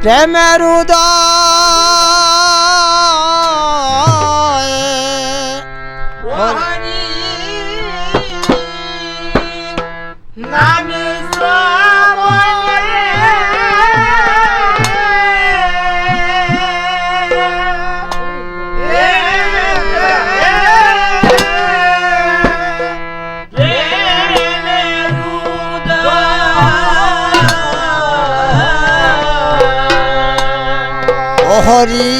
প্রেমের উদয়ে হরি নামে শ্রবণে হরি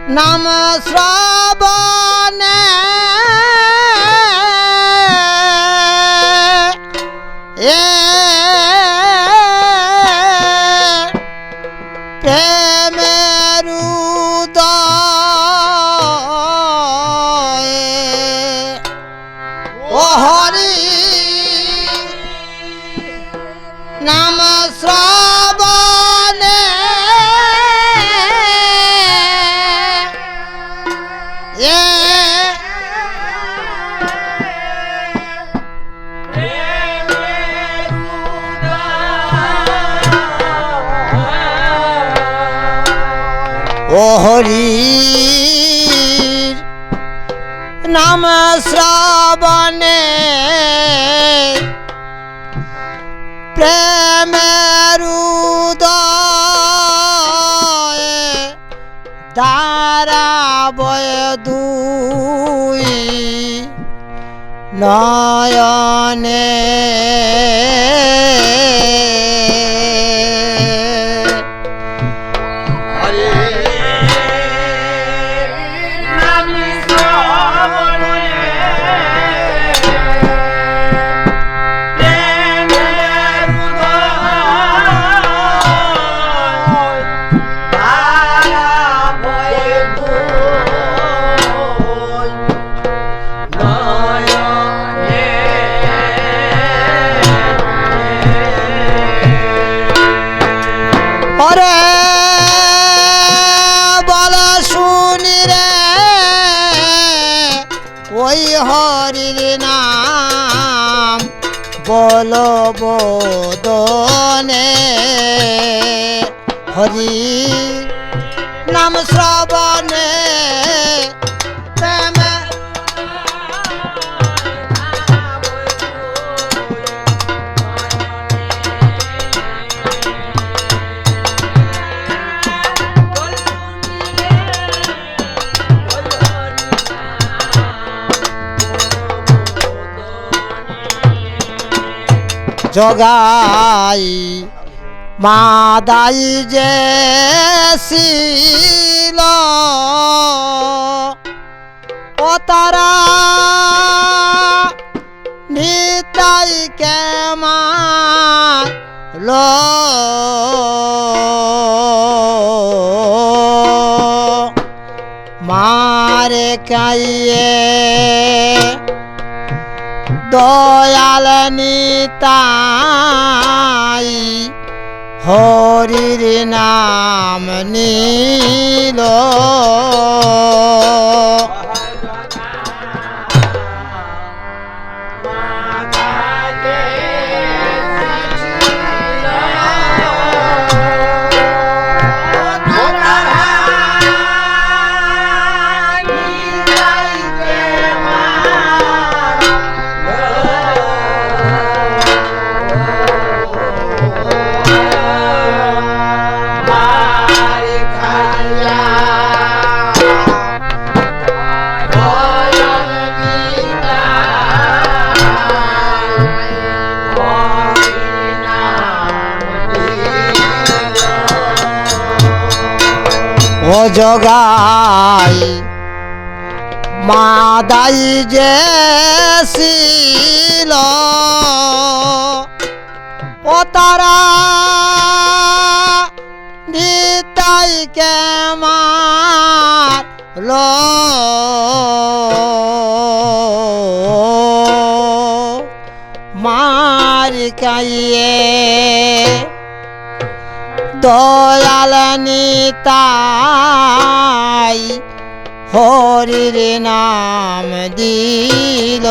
নাম শ্রবণে প্রেমের উদয়ে ও হরি নাম শ্রবণে ও হরি নাম শ্রবণে প্রেমের উদয়ে দাঁড়াবয় দুই নয়নে ওই হরির নাম বলো বোদনে হরি নাম শ্রবণে প্রেমে জগাই মাদাই যে ছিল ও তারা নিতাই কেমাল মারে কাইয়ে দয়াল নিতাই হরির নাম নীল ও জগাই মাদাই যে ছিল ও তারা নিতাই কেমাল মার কাইয়ে দয়াল নিতাই হরির নাম দিল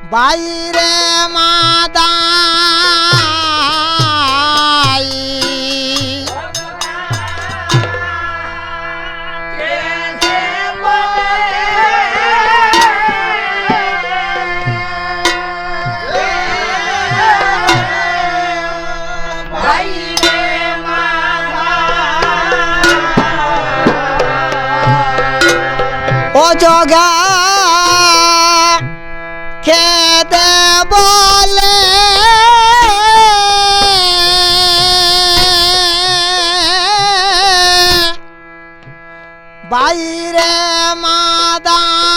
বাইরে মাদাই ও জগা খেদে বলে বাইরে মাদাই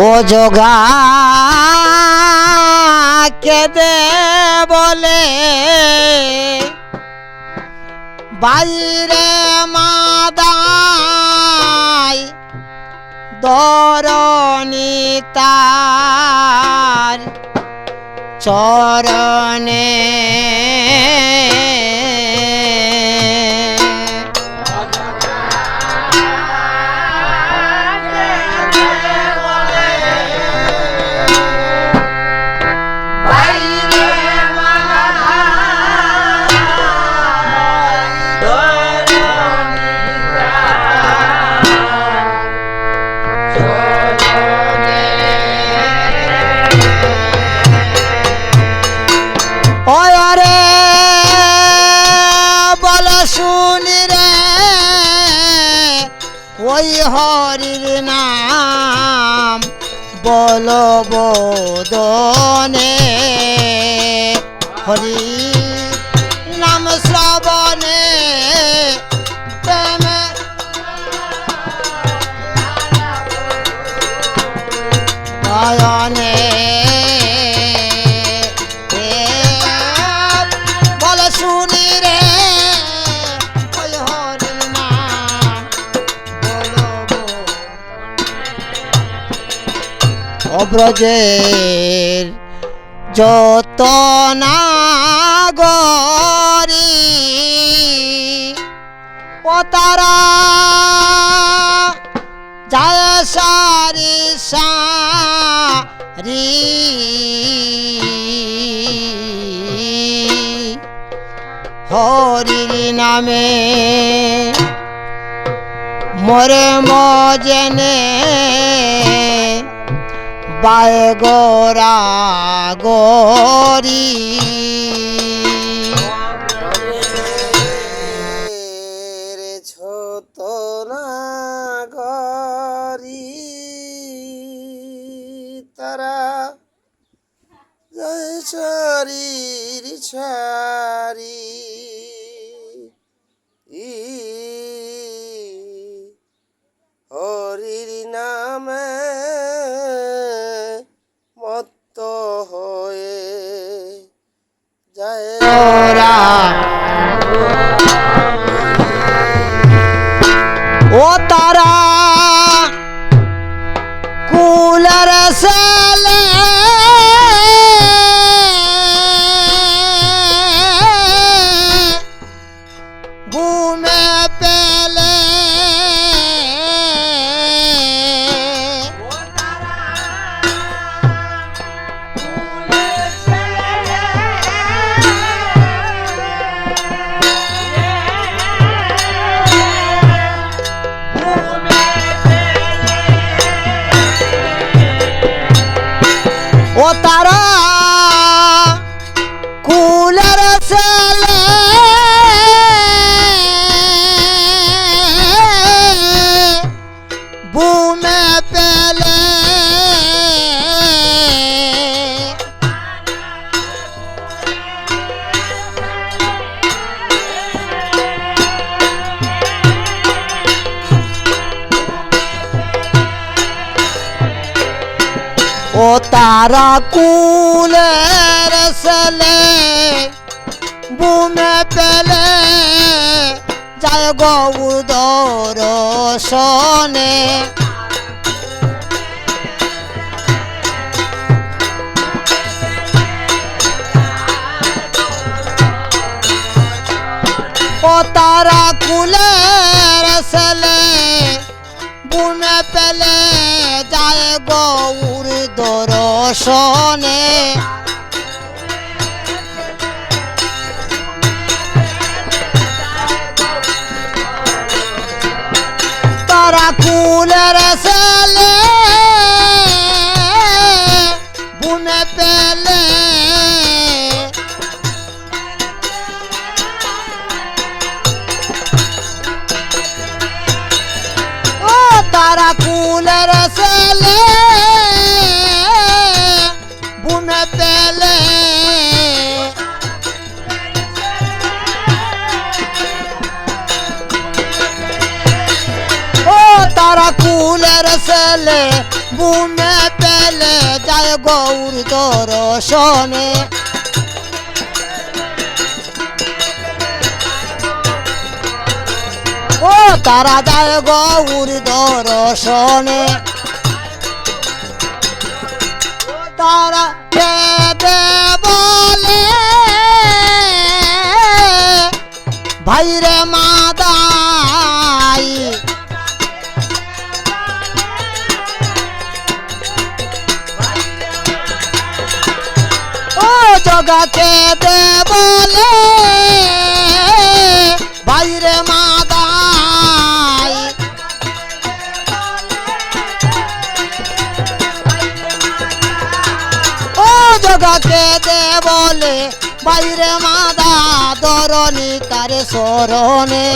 ও জগা কেদে বলে বাইরে মাদাই দরনি তার চরণে শুনি রে ওই হরির নাম বলো বোদনে হরি নাম শ্রবণে প্রেমে নয়নে বলো শুনি রে অব্রজের যত নাগরী ও তারা যায় সারি সারি হরির নামে মরে মজেনে বায় গোরা গোরি ছোট নাগরি তারা জয় শরীর ছারি হরির নামে মত্ত হয়ে যায় ও তারা কুলার সালে ঘুমে পেলে ও তারা কুলার সালে ঘুমে পেলে ও তারা কুলের সেলে ঘুমে পেলে যায় গৌর দর্শনে ও তারা কুলের ছেলে ঘুমে পেলে যায় গৌর দর্শনে তারা কুলের ছেলে ঘুমে পেলে ও তারা কুলের ছেলে ঘুমে পেলে তারা কুলের ছেলে ঘুমে পেলে যায় গৌর দর্শনে ও তারা যায় গৌর দর্শনে তারা কেঁদে বলে ভাইরে মাদাই জগাকে দে বলে বাইরে মাদাই ও জগাকে দে বলে বাইরে মাদা দরনি তার শরণে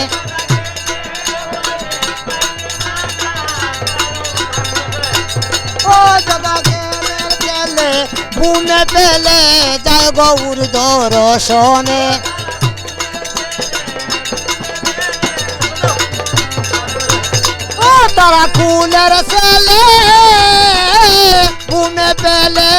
ও জগাকে পেলে ঘুমে পেলে যায় গৌর দর্শনে ও তারা কুলের ছেলে ঘুমে পেলে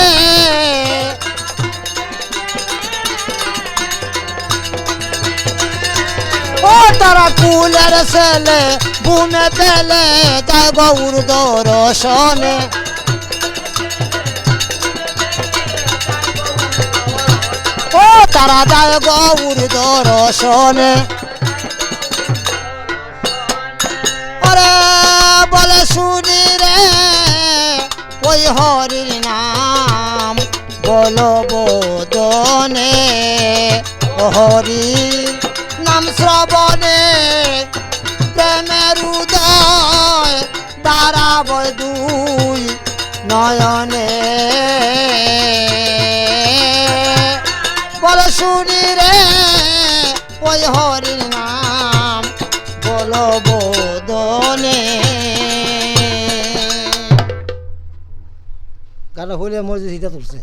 ও তারা কুলের ছেলে ঘুমে পেলে যায় গৌর দর্শনে ও তারা যায় গৌর দর্শনে ওরে বলে শুনি রে ওই হরির নাম বলো বোধনে ও হরি নাম শ্রবণে প্রেমের উদয় দাঁড়াবয় দুই নয়নে বলো শুনি রে ওই হরির নাম বলো বোধনে গানা হইলে মসজিদ তুলছে।